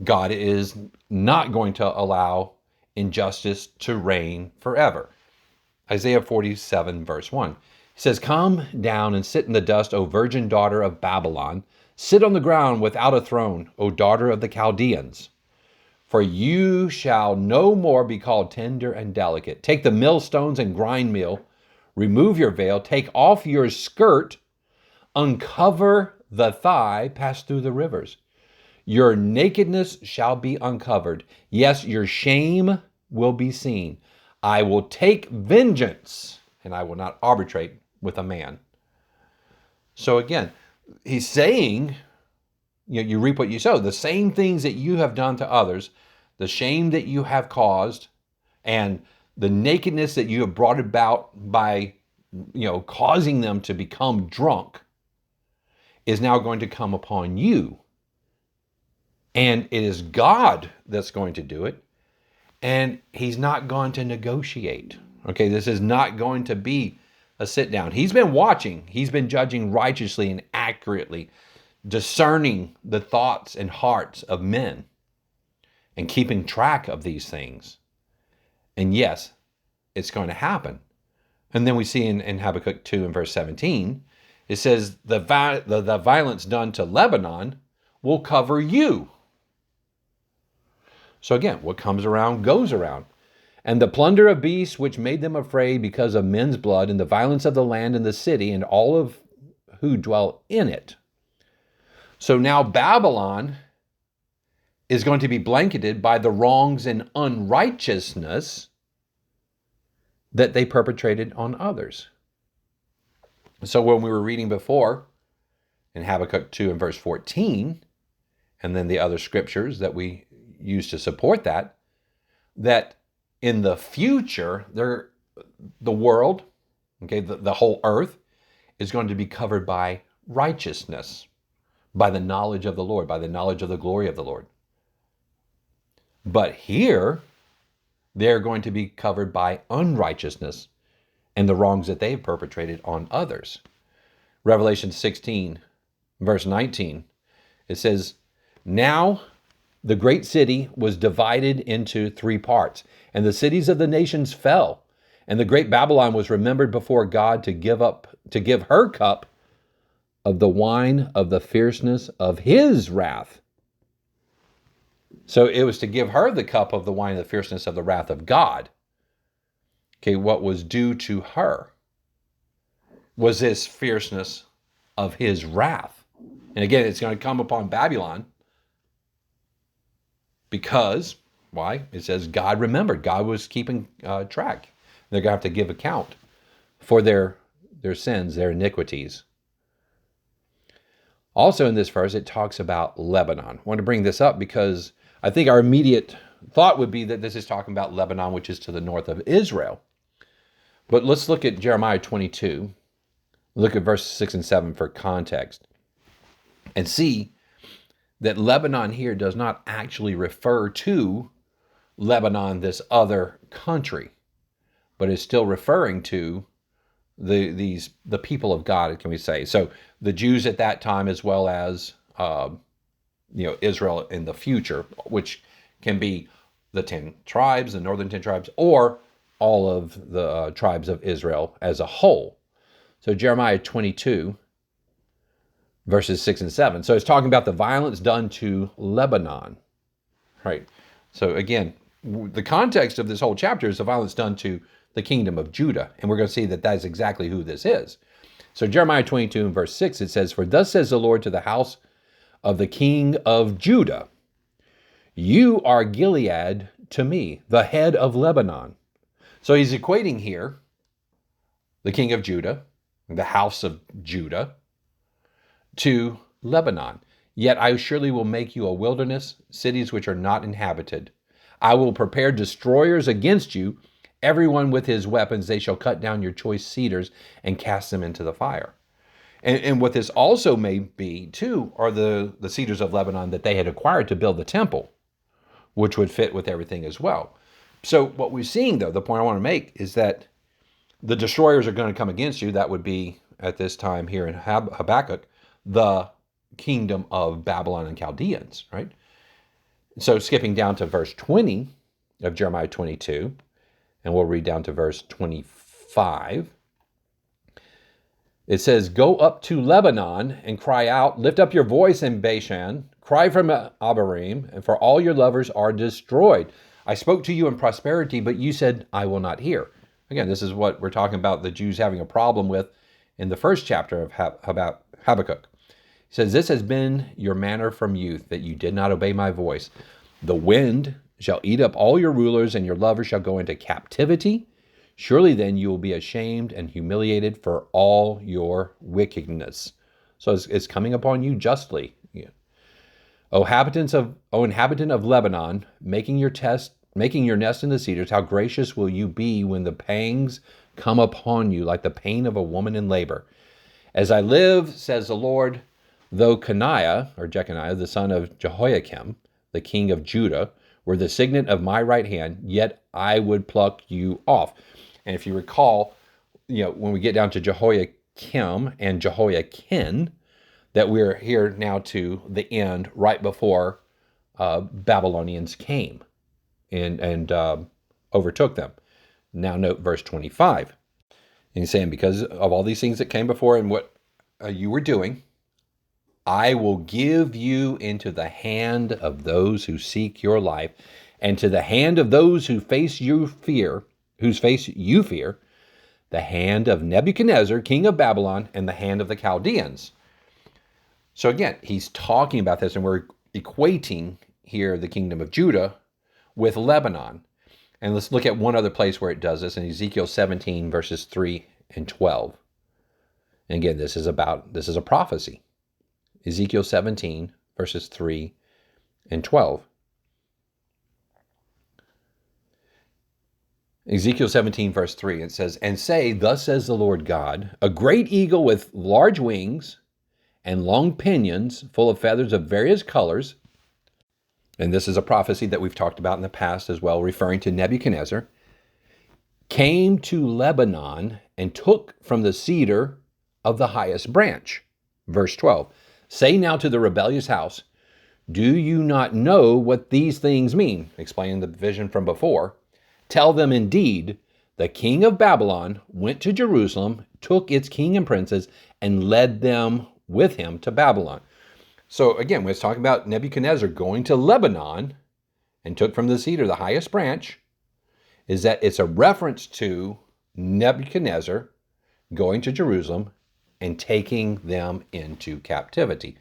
God is not going to allow injustice to reign forever. Isaiah 47, verse 1. He says, "Come down and sit in the dust, O virgin daughter of Babylon. Sit on the ground without a throne, O daughter of the Chaldeans. For you shall no more be called tender and delicate. Take the millstones and grind meal. Remove your veil. Take off your skirt. Uncover the thigh. Pass through the rivers. Your nakedness shall be uncovered. Yes, your shame will be seen. I will take vengeance, and I will not arbitrate with a man." So again, he's saying, you reap what you sow. The same things that you have done to others, the shame that you have caused, and the nakedness that you have brought about by, causing them to become drunk, is now going to come upon you. And it is God that's going to do it. And he's not going to negotiate. Okay, this is not going to be a sit down. He's been watching. He's been judging righteously and accurately, discerning the thoughts and hearts of men and keeping track of these things. And yes, it's going to happen. And then we see in Habakkuk 2 and verse 17, it says, the violence done to Lebanon will cover you. So again, what comes around goes around. And the plunder of beasts which made them afraid because of men's blood, and the violence of the land and the city, and all of who dwell in it. So now Babylon is going to be blanketed by the wrongs and unrighteousness that they perpetrated on others. So when we were reading before in Habakkuk 2 and verse 14, and then the other scriptures that we use to support that in the future, the world, the whole earth is going to be covered by righteousness, by the knowledge of the Lord, by the knowledge of the glory of the Lord. But here, they're going to be covered by unrighteousness and the wrongs that they've perpetrated on others. Revelation 16, verse 19, it says, "Now the great city was divided into 3 parts, and the cities of the nations fell, and the great Babylon was remembered before God to give her cup of the wine of the fierceness of his wrath." So it was to give her the cup of the wine of the fierceness of the wrath of God. Okay, what was due to her was this fierceness of his wrath. And again, it's going to come upon Babylon because, why? It says God remembered. God was keeping track. They're going to have to give account for their sins, their iniquities. Also in this verse, it talks about Lebanon. I want to bring this up because I think our immediate thought would be that this is talking about Lebanon, which is to the north of Israel. But let's look at Jeremiah 22. Look at verses 6 and 7 for context. And see that Lebanon here does not actually refer to Lebanon, this other country, but is still referring to the people of God, can we say. So the Jews at that time, as well as Israel in the future, which can be the 10 tribes, the northern 10 tribes, or all of the tribes of Israel as a whole. So Jeremiah 22, verses 6 and 7. So it's talking about the violence done to Lebanon, right? So again, the context of this whole chapter is the violence done to the kingdom of Judah. And we're going to see that that's exactly who this is. So Jeremiah 22 and verse 6, it says, "For thus says the Lord to the house of the king of Judah, you are Gilead to me, the head of Lebanon." So he's equating here the king of Judah, the house of Judah, to Lebanon. "Yet I surely will make you a wilderness, cities which are not inhabited. I will prepare destroyers against you, everyone with his weapons. They shall cut down your choice cedars and cast them into the fire. And what this also may be, too, are the cedars of Lebanon that they had acquired to build the temple, which would fit with everything as well. So what we're seeing, though, the point I want to make is that the destroyers are going to come against you. That would be, at this time here in Habakkuk, the kingdom of Babylon and Chaldeans, right? So skipping down to verse 20 of Jeremiah 22, and we'll read down to verse 25. It says, "Go up to Lebanon and cry out, lift up your voice in Bashan, cry from Abarim, and for all your lovers are destroyed. I spoke to you in prosperity, but you said, I will not hear." Again, this is what we're talking about the Jews having a problem with in the first chapter of Habakkuk. He says, "This has been your manner from youth, that you did not obey my voice. The wind shall eat up all your rulers, and your lovers shall go into captivity. Surely then you will be ashamed and humiliated for all your wickedness." So it's coming upon you justly. Yeah. O inhabitant of Lebanon, making your nest in the cedars, how gracious will you be when the pangs come upon you like the pain of a woman in labor. As I live, says the Lord, though Jeconiah, the son of Jehoiakim, the king of Judah, were the signet of my right hand, yet I would pluck you off. And if you recall, when we get down to Jehoiakim and Jehoiakim, that we're here now to the end, right before Babylonians came and overtook them. Now note verse 25. And he's saying, because of all these things that came before and what you were doing, I will give you into the hand of those who seek your life, and to the hand of those whose face you fear, the hand of Nebuchadnezzar, king of Babylon, and the hand of the Chaldeans. So again, he's talking about this, and we're equating here the kingdom of Judah with Lebanon. And let's look at one other place where it does this, in Ezekiel 17, verses 3 and 12. And again, this is a prophecy. Ezekiel 17, verses 3 and 12. Ezekiel 17, verse 3, it says, "And say, thus says the Lord God, a great eagle with large wings and long pinions, full of feathers of various colors," and this is a prophecy that we've talked about in the past as well, referring to Nebuchadnezzar, "came to Lebanon and took from the cedar of the highest branch." Verse 12, "Say now to the rebellious house, do you not know what these things mean?" Explaining the vision from before. "Tell them indeed, the king of Babylon went to Jerusalem, took its king and princes, and led them with him to Babylon." So again, when it's talking about Nebuchadnezzar going to Lebanon and took from the cedar the highest branch, is that it's a reference to Nebuchadnezzar going to Jerusalem and taking them into captivity.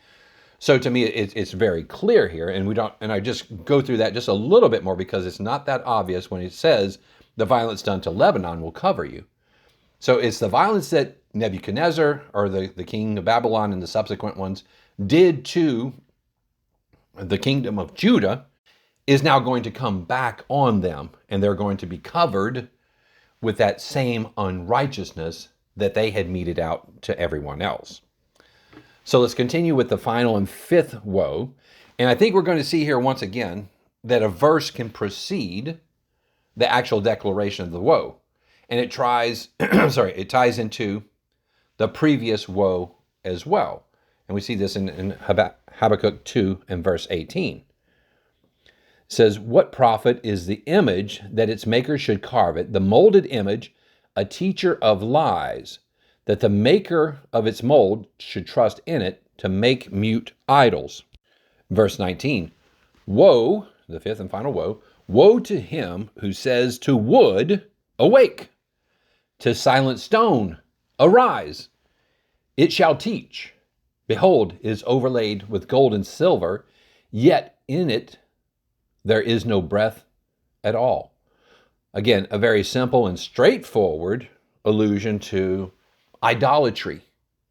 So to me, it's very clear here, and I just go through that just a little bit more because it's not that obvious when it says the violence done to Lebanon will cover you. So it's the violence that Nebuchadnezzar, or the king of Babylon and the subsequent ones, did to the kingdom of Judah is now going to come back on them, and they're going to be covered with that same unrighteousness that they had meted out to everyone else. So let's continue with the final and fifth woe. And I think we're going to see here once again that a verse can precede the actual declaration of the woe. And it ties into the previous woe as well. And we see this in Habakkuk 2 and verse 18. It says, "What profit is the image that its maker should carve it, the molded image, a teacher of lies, that the maker of its mold should trust in it to make mute idols?" Verse 19, "Woe," the fifth and final woe, "woe to him who says to wood, awake, to silent stone, arise. It shall teach. Behold, it is overlaid with gold and silver, yet in it there is no breath at all." Again, a very simple and straightforward allusion to idolatry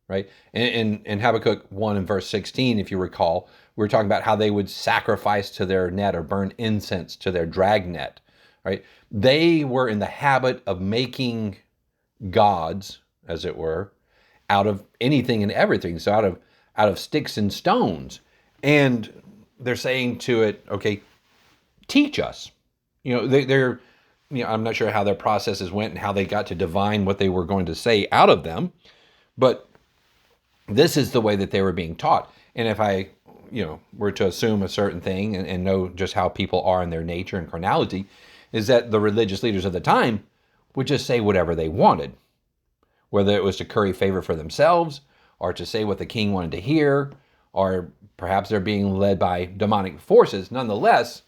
right? In Habakkuk 1 and verse 16, if you recall, we were talking about how they would sacrifice to their net or burn incense to their drag net, right? They were in the habit of making gods, as it were, out of anything and everything. So out of sticks and stones. And they're saying to it, okay, teach us. They're I'm not sure how their processes went and how they got to divine what they were going to say out of them, but this is the way that they were being taught. And if I, were to assume a certain thing and know just how people are in their nature and carnality, is that the religious leaders of the time would just say whatever they wanted, whether it was to curry favor for themselves or to say what the king wanted to hear, or perhaps they're being led by demonic forces. Nonetheless,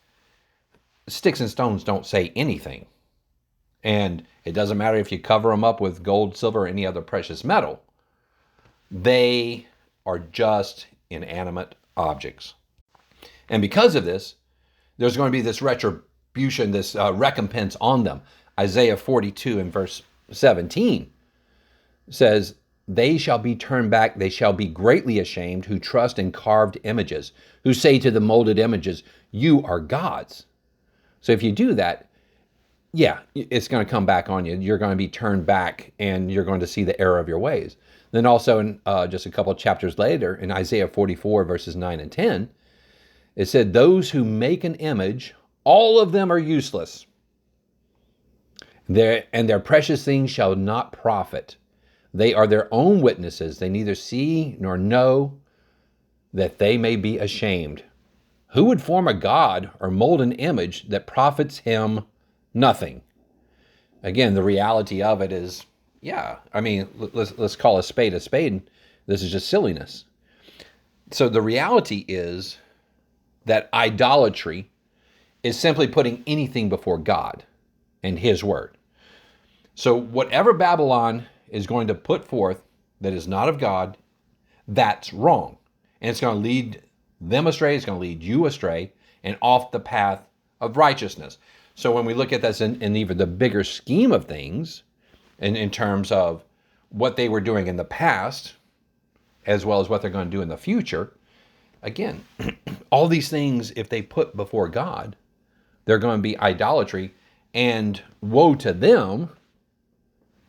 sticks and stones don't say anything. And it doesn't matter if you cover them up with gold, silver, or any other precious metal. They are just inanimate objects. And because of this, there's going to be this retribution, this recompense on them. Isaiah 42 and verse 17 says, they shall be turned back, they shall be greatly ashamed, who trust in carved images, who say to the molded images, you are gods. So if you do that, yeah, it's going to come back on you. You're going to be turned back and you're going to see the error of your ways. Then also in just a couple of chapters later, in Isaiah 44, verses 9 and 10, it said, those who make an image, all of them are useless. And their precious things shall not profit. They are their own witnesses. They neither see nor know, that they may be ashamed. Who would form a god or mold an image that profits him nothing? Again, the reality of it is, let's call a spade a spade. This is just silliness. So the reality is that idolatry is simply putting anything before God and His word. So whatever Babylon is going to put forth that is not of God, that's wrong. And it's going to lead them astray, it's going to lead you astray, and off the path of righteousness. So when we look at this in even the bigger scheme of things, in terms of what they were doing in the past, as well as what they're going to do in the future, again, all these things, if they put before God, they're going to be idolatry, and woe to them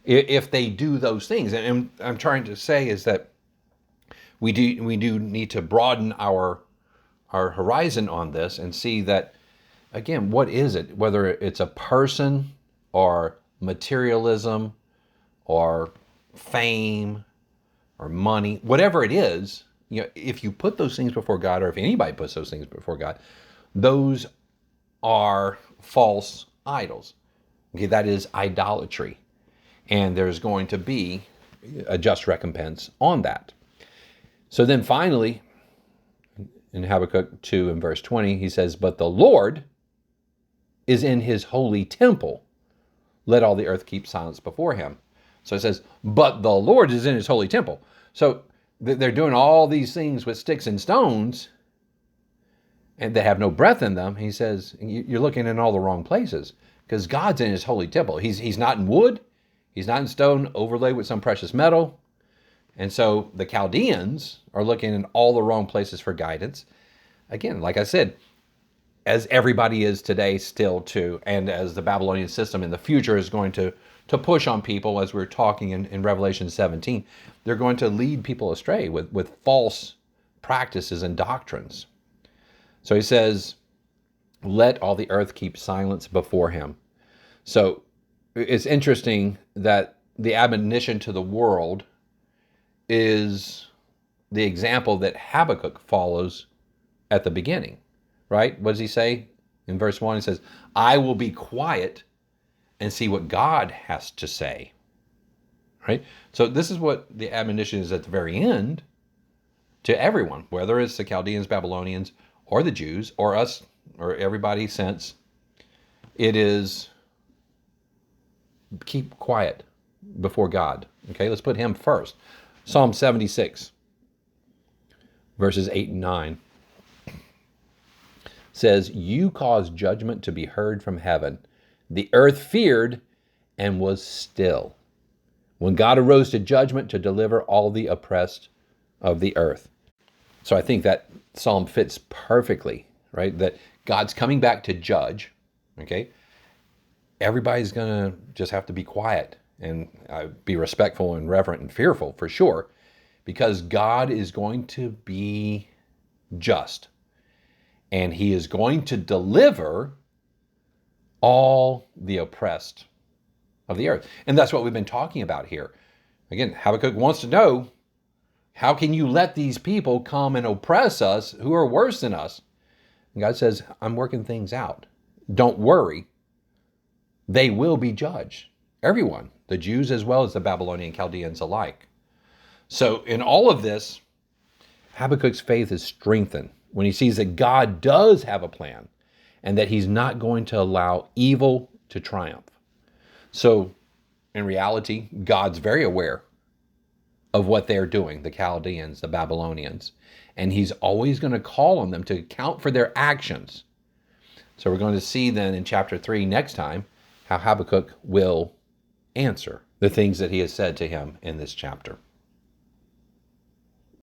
if they do those things. And I'm trying to say is that we do need to broaden our horizon on this and see that, again, what is it? Whether it's a person or materialism or fame or money, whatever it is, if you put those things before God, or if anybody puts those things before God, those are false idols. Okay, that is idolatry. And there's going to be a just recompense on that. So then finally, in Habakkuk 2 and verse 20, he says, but the Lord is in his holy temple. Let all the earth keep silence before him. So it says, but the Lord is in his holy temple. So they're doing all these things with sticks and stones, and they have no breath in them. He says, you're looking in all the wrong places, because God's in his holy temple. He's not in wood. He's not in stone overlaid with some precious metal. And so the Chaldeans are looking in all the wrong places for guidance. Again, like I said, as everybody is today still too, and as the Babylonian system in the future is going to push on people, as we're talking in Revelation 17, they're going to lead people astray with false practices and doctrines. So he says, let all the earth keep silence before him. So it's interesting that the admonition to the world is the example that Habakkuk follows at the beginning, right? What does he say? In verse 1, he says, I will be quiet and see what God has to say, right? So this is what the admonition is at the very end to everyone, whether it's the Chaldeans, Babylonians, or the Jews, or us, or everybody since. It is keep quiet before God. Okay, let's put him first. Psalm 76, verses 8 and 9 says, you caused judgment to be heard from heaven. The earth feared and was still. when God arose to judgment to deliver all the oppressed of the earth. So I think that psalm fits perfectly, right? That God's coming back to judge, okay? Everybody's going to just have to be quiet and be respectful and reverent and fearful for sure, because God is going to be just. And he is going to deliver all the oppressed of the earth. And that's what we've been talking about here. Again, Habakkuk wants to know, how can you let these people come and oppress us who are worse than us? And God says, I'm working things out. Don't worry. They will be judged. Everyone, the Jews as well as the Babylonian Chaldeans alike. So in all of this, Habakkuk's faith is strengthened when he sees that God does have a plan and that he's not going to allow evil to triumph. So in reality, God's very aware of what they're doing, the Chaldeans, the Babylonians, and he's always going to call on them to account for their actions. So we're going to see then in chapter 3 next time how Habakkuk will answer the things that he has said to him in this chapter.